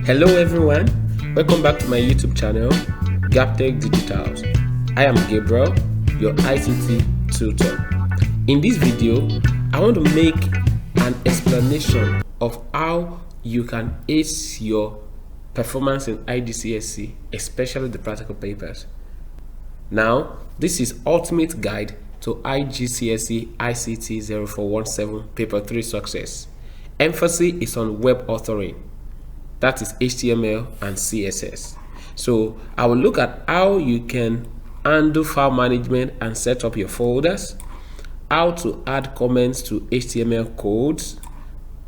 Hello everyone, welcome back to my YouTube channel, Gabtech Digitals. I am Gabriel, your ICT tutor. In this video, I want to make an explanation of how you can ace your performance in IGCSE, especially the practical papers. Now, this is ultimate guide to IGCSE ICT 0417 Paper 3 success. Emphasis is on web authoring. That is HTML and CSS. So I will look at how you can handle file management and set up your folders, how to add comments to HTML codes,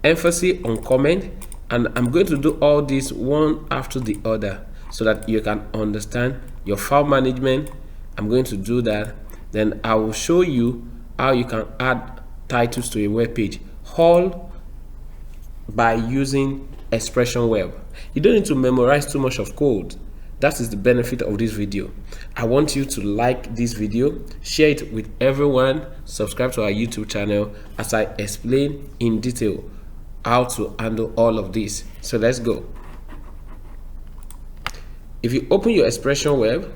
emphasis on comment, and I'm going to do all this one after the other so that you can understand your file management. I'm going to do that. Then I will show you how you can add titles to a web page, all by using Expression Web. You don't need to memorize too much of code. That is the benefit of this video. I want you to like this video, share it with everyone, subscribe to our YouTube channel as I explain in detail how to handle all of this. So let's go. If you open your Expression Web,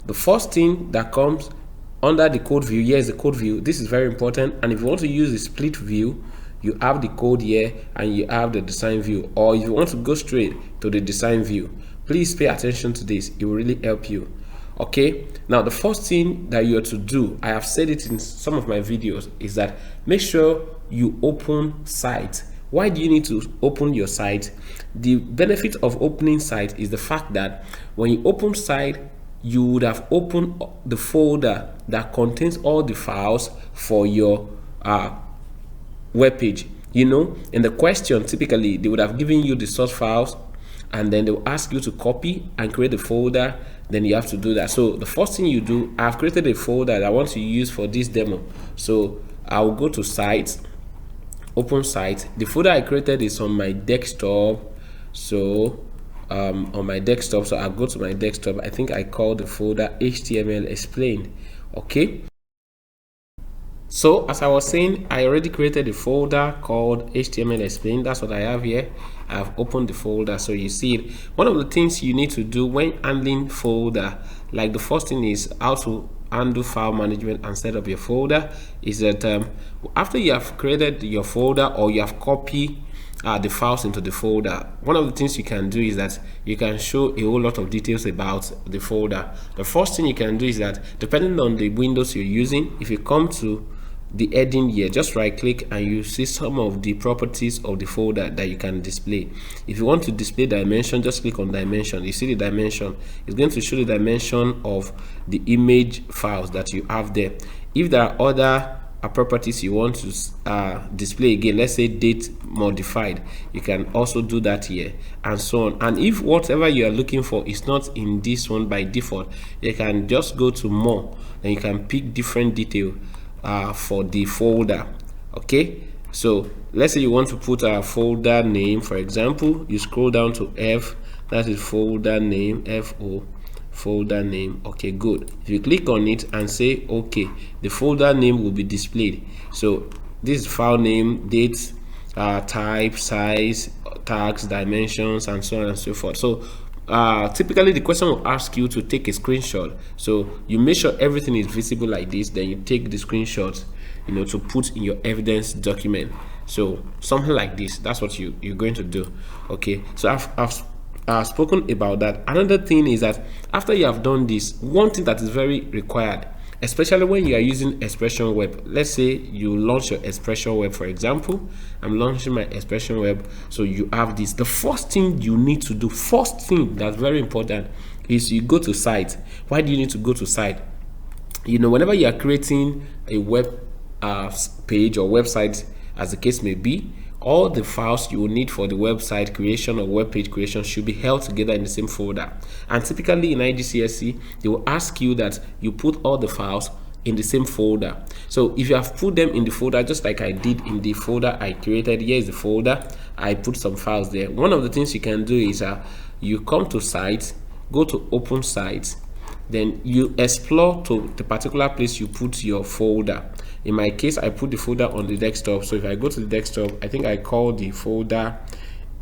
the first thing that comes under the code view, here is the code view. This is very important, and if you want to use the split view, you have the code here and you have the design view, or if you want to go straight to the design view, please pay attention to this. It will really help you. Okay, now the first thing that you are to do, I have said it in some of my videos, is that make sure you open site. Why do you need to open your site? The benefit of opening site is the fact that when you open site, you would have opened the folder that contains all the files for your web page. You know, in the question, typically they would have given you the source files, and then they will ask you to copy and create a folder. Then you have to do that. So the first thing you do, I've created a folder that I want to use for this demo. So I will go to site, open site. The folder I created is on my desktop. So on my desktop, so I'll go to my desktop. I think I call the folder HTML explained. Okay, so as I was saying, I already created a folder called HTML explained. That's what I have here. I've opened the folder, so you see it. One of the things you need to do when handling folder, like the first thing is how to handle file management and set up your folder, is that after you have created your folder or you have copied the files into the folder, one of the things you can do is that you can show a whole lot of details about the folder. The first thing you can do is that, depending on the windows you're using, if you come to the heading here, just right click and you see some of the properties of the folder that you can display. If you want to display dimension, just click on dimension. You see the dimension, it's going to show the dimension of the image files that you have there. If there are other properties you want to display, again, let's say date modified, you can also do that here, and so on. And if whatever you are looking for is not in this one by default, you can just go to more and you can pick different detail for the folder. Okay, so let's say you want to put a folder name, for example. You scroll down to F, that is folder name, FO, folder name. Okay, good. If you click on it and say okay, the folder name will be displayed. So this is file name, date, type, size, tags, dimensions, and so on and so forth. So typically the question will ask you to take a screenshot, so you make sure everything is visible like this. Then you take the screenshot, you know, to put in your evidence document. So something like this, that's what you're going to do. Okay, so I've spoken about that. Another thing is that after you have done this, one thing that is very required, especially when you are using Expression Web, let's say you launch your Expression Web, for example. I'm launching my Expression Web, so you have this. The first thing you need to do, first thing that's very important, is you go to site. Why do you need to go to site? You know, whenever you are creating a web page or website, as the case may be, all the files you will need for the website creation or web page creation should be held together in the same folder. And typically in IGCSE, they will ask you that you put all the files in the same folder. So if you have put them in the folder, just like I did in the folder I created, here is the folder, I put some files there. One of the things you can do is you come to site, go to open site, then you explore to the particular place you put your folder. In my case, I put the folder on the desktop. So if I go to the desktop, I think I call the folder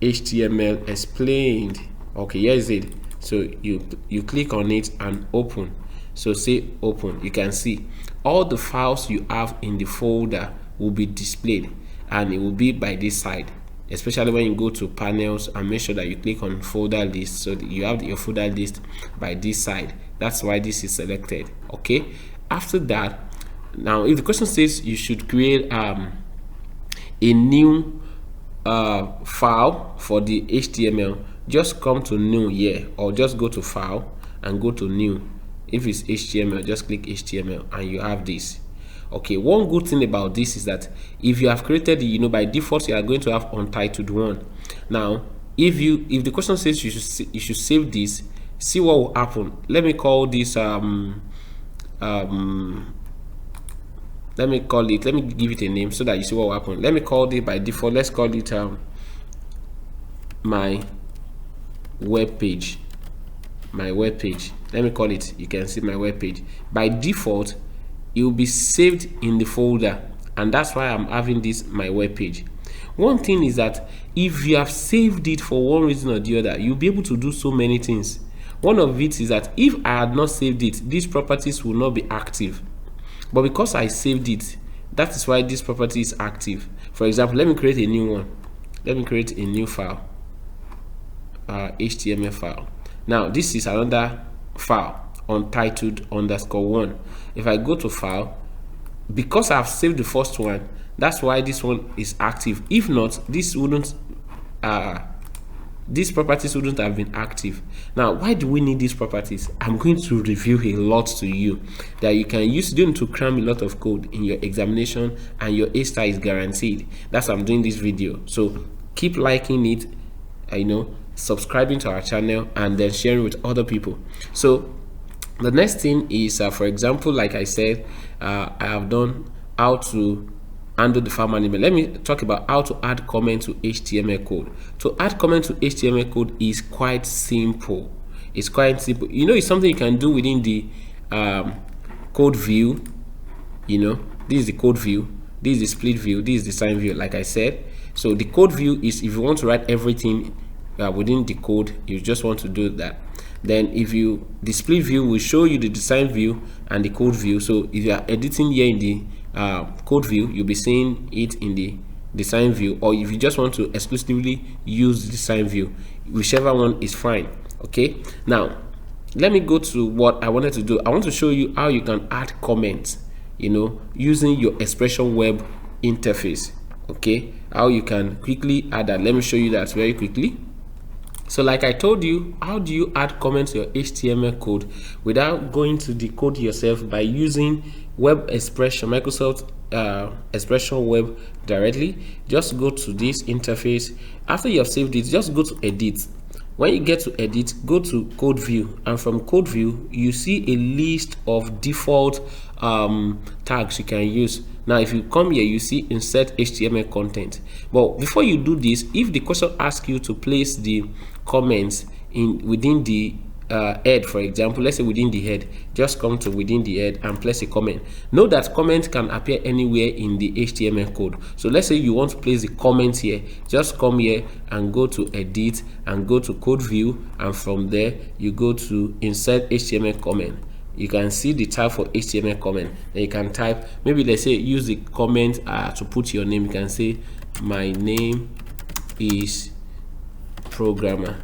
HTML explained. Okay, here is it. So you click on it and open. So say open. You can see all the files you have in the folder will be displayed, and it will be by this side, especially when you go to panels, and make sure that you click on folder list, so that you have your folder list by this side. That's why this is selected. Okay, after that, now if the question says you should create a new file for the HTML, just come to new here, or just go to file and go to new. If it's HTML, just click HTML and you have this. Okay, one good thing about this is that if you have created, by default you are going to have untitled one. Now if the question says you should save this, see what will happen. Let me call this let me give it a name so that you see what will happen. Let me call it by default, let's call it my web page. Let me call it, you can see my web page. By default it will be saved in the folder, and that's why I'm having this my web page. One thing is that if you have saved it for one reason or the other, you'll be able to do so many things. One of it is that if I had not saved it, these properties will not be active, but because I saved it, that is why this property is active. For example, let me create a new one. Let me create a new file, HTML file. Now this is another file, untitled_1. If I go to file, because I've saved the first one, that's why this one is active. If not, this wouldn't these properties wouldn't have been active. Now why do we need these properties? I'm going to review a lot to you that you can use. You don't need to cram a lot of code in your examination, and your A star is guaranteed. That's why I'm doing this video. So keep liking it, subscribing to our channel, and then sharing with other people. So the next thing is, for example, like I said, I have done how to handle the file management. Let me talk about how to add comment to HTML code. To add comment to HTML code is quite simple. It's quite simple. It's something you can do within the code view. This is the code view, this is the split view, this is the design view, like I said. So the code view is if you want to write everything within the code, you just want to do that. Then the split view will show you the design view and the code view. So if you are editing here in the code view, you'll be seeing it in the design view, or if you just want to exclusively use the design view, whichever one is fine. Okay, now let me go to what I wanted to do. I want to show you how you can add comments, using your expression web interface. Okay, how you can quickly add that. Let me show you that very quickly. So like I told you, how do you add comments to your HTML code without going to the code yourself? By using web expression, Microsoft expression web directly. Just go to this interface. After you have saved it, just go to edit. When you get to edit, go to code view, and from code view you see a list of default tags you can use. Now if you come here, you see insert HTML content. But before you do this, if the question asks you to place the comments within the head, for example, let's say within the head, just come to within the head and place a comment. Know that comment can appear anywhere in the HTML code. So let's say you want to place the comment here, just come here and go to edit and go to code view, and from there you go to insert HTML comment. You can see the type for HTML comment. Then you can type, maybe let's say use the comment to put your name. You can say my name is programmer.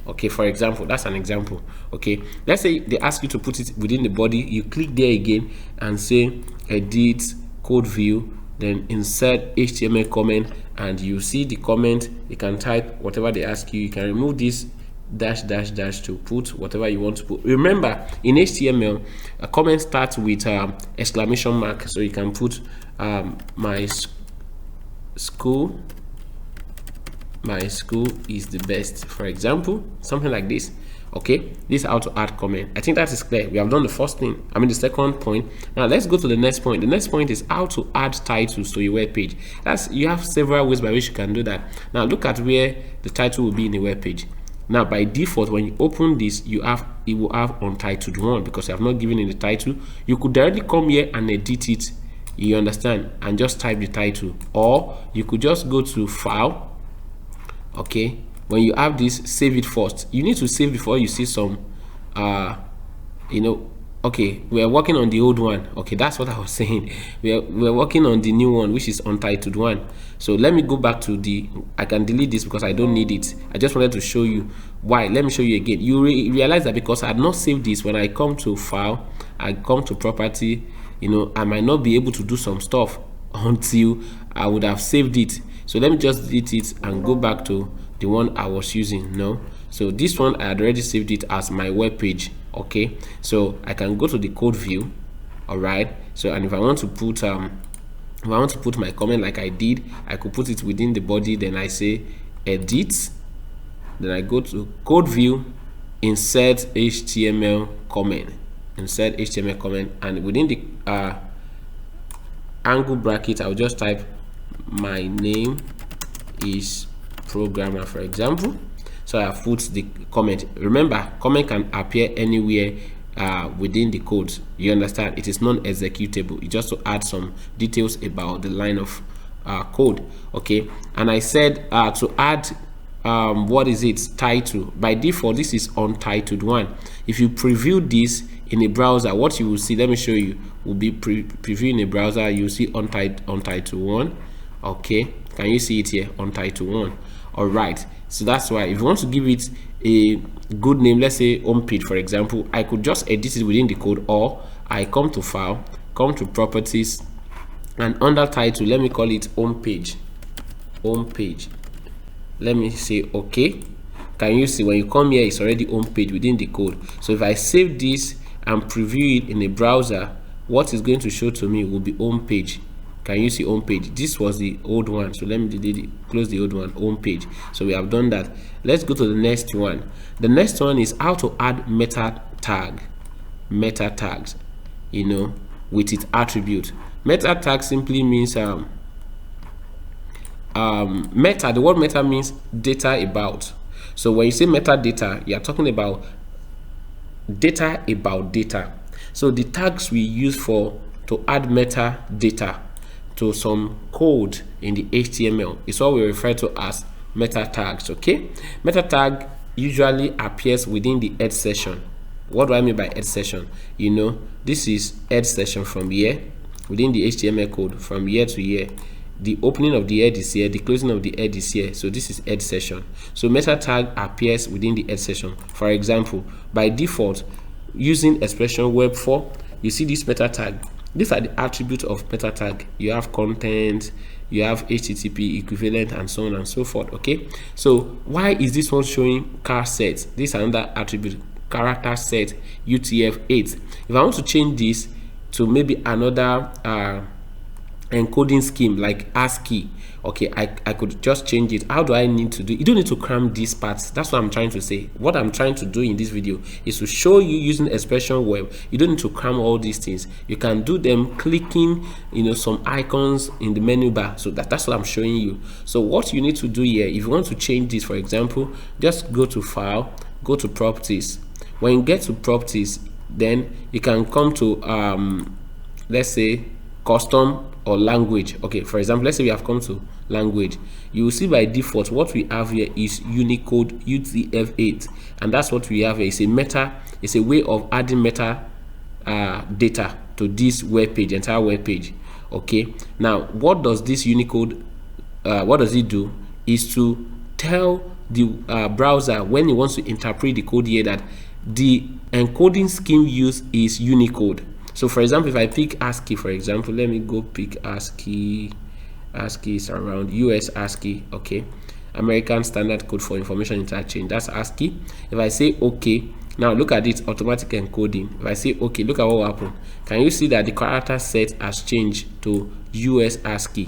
Okay, for example, that's an example. Okay, let's say they ask you to put it within the body. You click there again and say edit code view, then insert HTML comment, and you see the comment. You can type whatever they ask you. You can remove this dash to put whatever you want to put. Remember, in HTML a comment starts with exclamation mark, so you can put my school is the best, for example, something like this. Okay, this is how to add comment. I think that is clear. We have done the first thing, the second point. Now let's go to the next point. The next point is how to add titles to your web page. You have several ways by which you can do that. Now look at where the title will be in the web page. Now by default, when you open this, it will have untitled one, because I have not given it the title. You could directly come here and edit it, you understand, and just type the title, or you could just go to file Okay, when you have this, save it first. You need to save before you see some okay, we are working on the old one. Okay, that's what I was saying. We're working on the new one, which is untitled one. So let me go back to I can delete this because I don't need it. I just wanted to show you why. Let me show you again. You realize that because I had not saved this, when I come to file, I come to property, I might not be able to do some stuff until I would have saved it. So let me just delete it and go back to the one I was using. So this one I had already saved it as my web page. Okay, so I can go to the code view. All right, so and if I want to put my comment like I did, I could put it within the body. Then I say edit, then I go to code view, insert HTML comment, and within the angle bracket I'll just type my name is programmer, for example. So I put the comment. Remember, comment can appear anywhere within the code. You understand? It is non-executable. It's just to add some details about the line of code. Okay, and I said to add what is it, title. By default this is untitled one. If you preview this in a browser, what you will see, let me show you, will be preview in a browser. You will see untitled one. Okay, can you see it here? Untitled one. All right, so that's why if you want to give it a good name, let's say home page, for example, I could just edit it within the code, or I come to file, come to properties, and under title let me call it home page. Let me say okay. Can you see when you come here, it's already home page within the code. So if I save this and preview it in a browser, what is going to show to me will be home page. Can you see home page? This was the old one, so let me delete it, close the old one, home page. So we have done that. Let's go to the next one. The next one is how to add meta tags, with its attribute. Meta tag simply means meta. The word meta means data about. So when you say metadata, you are talking about data about data. So the tags we use to add metadata to some code in the HTML is what we refer to as meta tags. Okay, meta tag usually appears within the head section. What do I mean by head section? This is head section from here within the HTML code, from here to here. The opening of the head is here, the closing of the head is here. So this is head section. So meta tag appears within the head section. For example, by default, using expression web 4, you see this meta tag. These are the attributes of meta tag. You have content, you have HTTP equivalent, and so on and so forth. Okay, so why is this one showing car set? This is another attribute, character set UTF-8. If I want to change this to maybe another encoding scheme like ASCII, okay, I could just change it. How do I need to do it? You don't need to cram these parts. That's what I'm trying to say. What I'm trying to do in this video is to show you using expression web. You don't need to cram all these things. You can do them clicking some icons in the menu bar. So that's what I'm showing you. So what you need to do here, if you want to change this, for example, just go to file, go to properties. When you get to properties, then you can come to let's say custom or language. Okay, for example, let's say we have come to language. You will see by default what we have here is Unicode UTF-8, and that's what we have here. It's a way of adding meta data to this web page, entire web page. Okay, now what does this Unicode what does it do is to tell the browser when it wants to interpret the code here that the encoding scheme used is Unicode. So for example, if I pick ASCII, for example, let me go pick ASCII. ASCII is around US ASCII. Okay, American Standard Code for Information Interchange. That's ASCII. If I say OK, now look at it, automatic encoding. If I say OK, look at what will happen. Can you see that the character set has changed to US ASCII?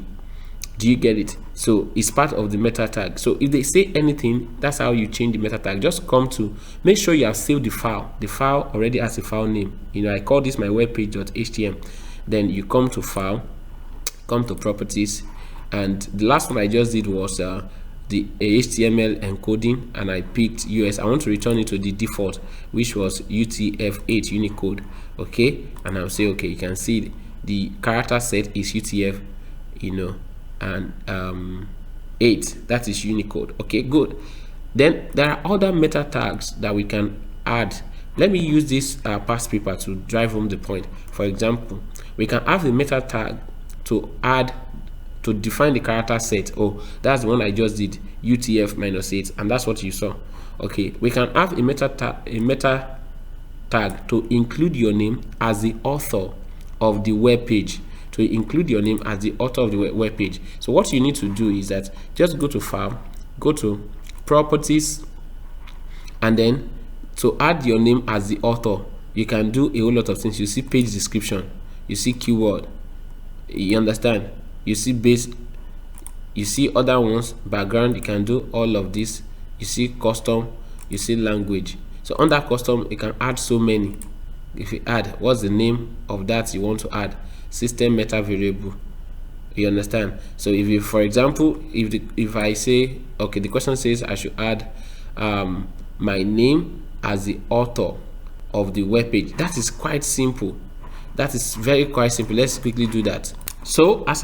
Do you get it? So it's part of the meta tag. So if they say anything, that's how you change the meta tag. Just come to make sure you have saved the file. The file already has a file name. I call this my webpage.htm. Then you come to file, come to properties, and the last one I just did was the HTML encoding, and I picked US. I want to return it to the default, which was UTF-8 Unicode. Okay, and I'll say okay. You can see the character set is UTF, and 8, that is Unicode. Okay, good. Then there are other meta tags that we can add. Let me use this past paper to drive home the point. For example, we can have the meta tag to add to define the character set. Oh, that's the one I just did, UTF-8, and that's what you saw. Okay, we can have a meta tag to include your name as the author of the web page. To include your name as the author of the web page. So what you need to do is that just go to File, go to Properties, and then to add your name as the author, you can do a whole lot of things. You see page description, you see keyword, you understand, you see base, you see other ones, background, you can do all of this. You see custom, you see language. So under custom, you can add so many. If you add, what's the name of that you want to add? System meta variable. You understand? So if you, for example, if I say, okay, the question says I should add my name as the author of the web page. That is quite simple. That is quite simple. Let's quickly do that. So as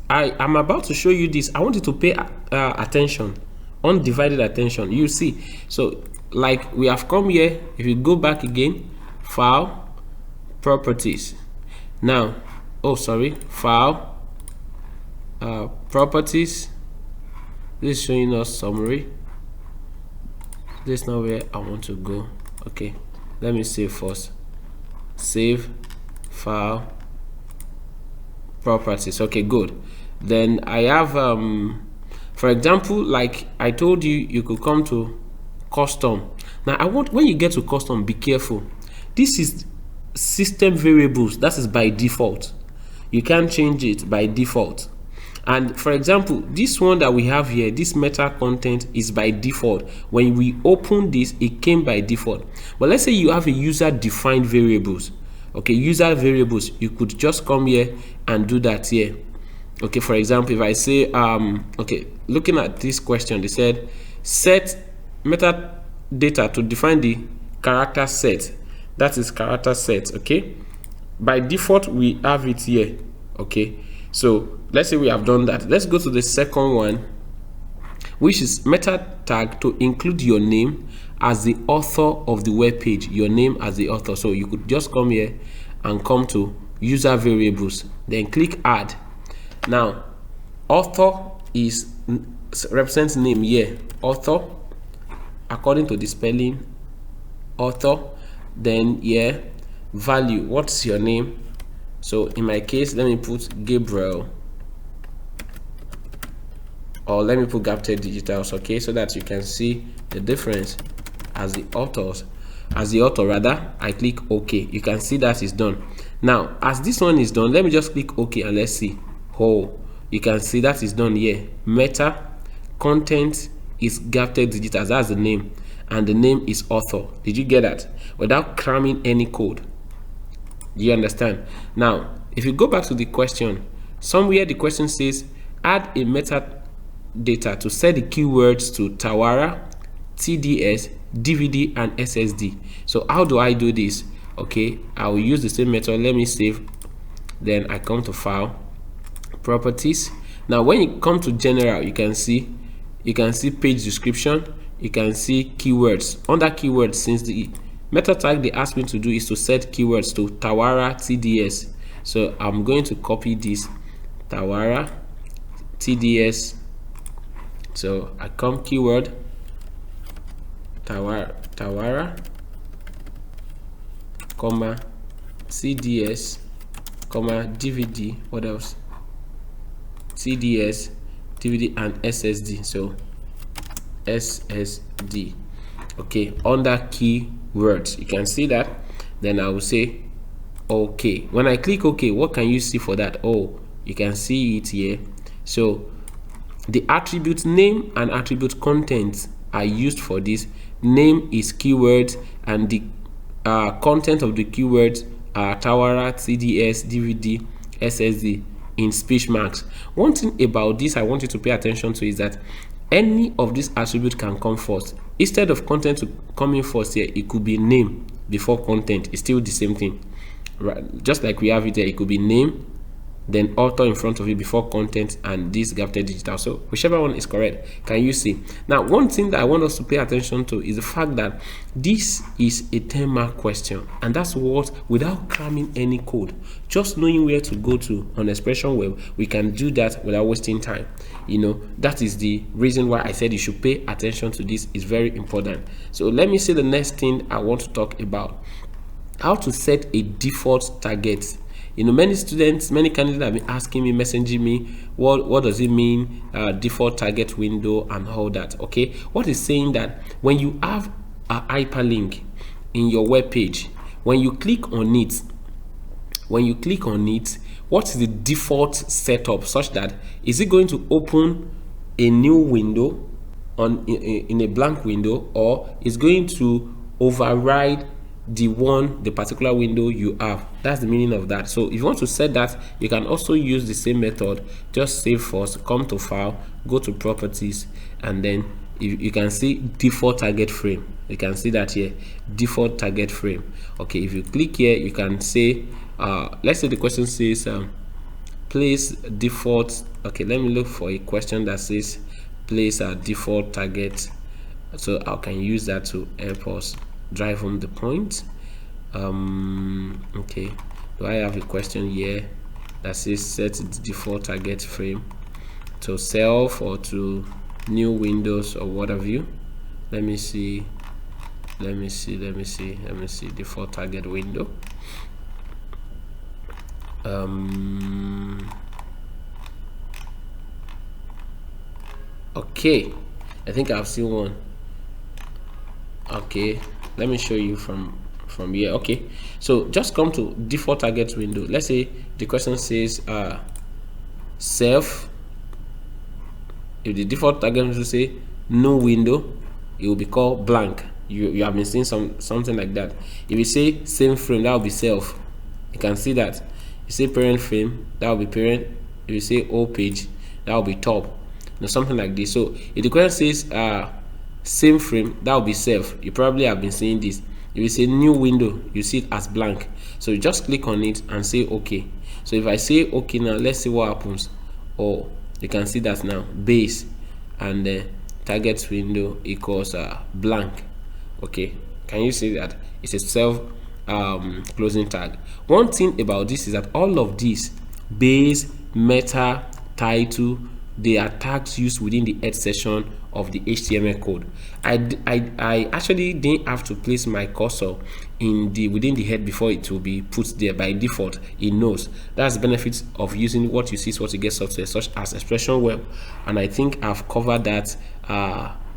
I am about to show you this, I want you to pay attention, undivided attention. You see, so like we have come here. If you go back again, File, Properties. Now, File, Properties. This is showing us summary. This is not where I want to go. Okay, let me save first. Save, File, Properties. Okay, good. Then I have for example, like I told you, you could come to custom. Now when you get to custom, be careful. This is system variables. That is by default. You can't change it by default. And for example, this one that we have here, this meta content, is by default. When we open this, it came by default. But let's say you have a user defined variables. Okay, user variables, you could just come here and do that here. Okay, for example, if I say okay, looking at this question, they said set metadata to define the character set. That is character set. Okay, by default we have it here. Okay, so let's say we have done that. Let's go to the second one, which is meta tag to include your name as the author of the web page. Your name as the author. So you could just come here and come to user variables, then click add. Now author represents name here. Author, according to the spelling, author. Then here, value, what's your name? So in my case, let me put Gabriel, or let me put Gabtech Digitals. Okay, so that you can see the difference as the author rather. I click OK. You can see that is done. Now as this one is done, let me just click OK and let's see. Oh, you can see that is done here. Meta content is Gabtech Digitals. That's the name, and the name is author. Did you get that? Without cramming any code. Do you understand? Now if you go back to the question, somewhere the question says add a metadata to set the keywords to Tawara, TDS, DVD, and SSD. So how do I do this? Okay, I will use the same method. Let me save. Then I come to File, Properties. Now when you come to General, you can see page description, you can see keywords. Under keywords, since the meta tag they asked me to do is to set keywords to Tawara, TDS. So I'm going to copy this, Tawara, TDS. So I come keyword Tawara, comma CDS, comma DVD. What else? CDS, DVD, and SSD. So SSD. Okay, under keywords, you can see that. Then I will say OK. When I click OK, what can you see for that? Oh, you can see it here. So the attribute name and attribute content are used for this. Name is keywords, and the content of the keywords are Tawara, TDS, DVD, SSD in speech marks. One thing about this I want you to pay attention to is that any of these attributes can come first. Instead of content to coming first here, it could be name before content. It's still the same thing, right? Just like we have it here, it could be name then author in front of it before content, and this Gabtech digital. So whichever one is correct. Can you see? Now, one thing that I want us to pay attention to is the fact that this is a 10-mark question, and that's what, without cramming any code, just knowing where to go to on Expression Web, we can do that without wasting time. You know, that is the reason why I said you should pay attention to this. Is very important. So let me see the next thing I want to talk about: how to set a default target. You know, many students, many candidates have been asking me, messaging me, what does it mean, default target window and all that. Okay, what is saying that when you have a hyperlink in your web page, when you click on it, what is the default setup, such that is it going to open a new window in a blank window, or is going to override the particular window you have? That's the meaning of that. So if you want to set that, you can also use the same method. Just save first, come to file, go to properties, and then you can see default target frame. You can see that here, default target frame. Okay, if you click here, you can say let's say the question says place default. Okay, let me look for a question that says place a default target, so I can use that to help us drive home the point. Okay, do I have a question here that says set the default target frame to self or to new windows or what have you? Let me see default target window. Okay, I think I've seen one. Okay, let me show you from here. Okay, so just come to default target window. Let's say the question says self. If the default target window say no window, it will be called blank. You have been seeing something like that. If you say same frame, that will be self. You can see that. You say parent frame, that will be parent. If you say all page, that will be top. You know, something like this. So if the question says same frame, that will be self. You probably have been seeing this. If you say new window, you see it as blank. So you just click on it and say okay. So if I say okay now, let's see what happens. Oh, you can see that now base and the target window equals blank. Okay, can you see that? It's a self closing tag. One thing about this is that all of these base, meta, title, they are tags used within the head section of the HTML code. I actually didn't have to place my cursor within the head before it will be put there. By default, it knows. That's the benefits of using what you see is what you get software such as Expression Web, and I think I've covered that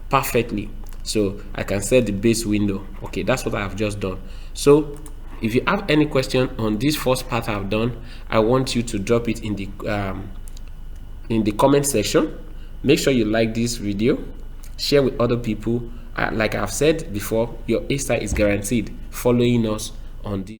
perfectly. So I can set the base window. Okay, that's what I have just done. So if you have any question on this first part I've done, I want you to drop it in the comment section. Make sure you like this video, share with other people. Like I've said before, your A star is guaranteed following us on this.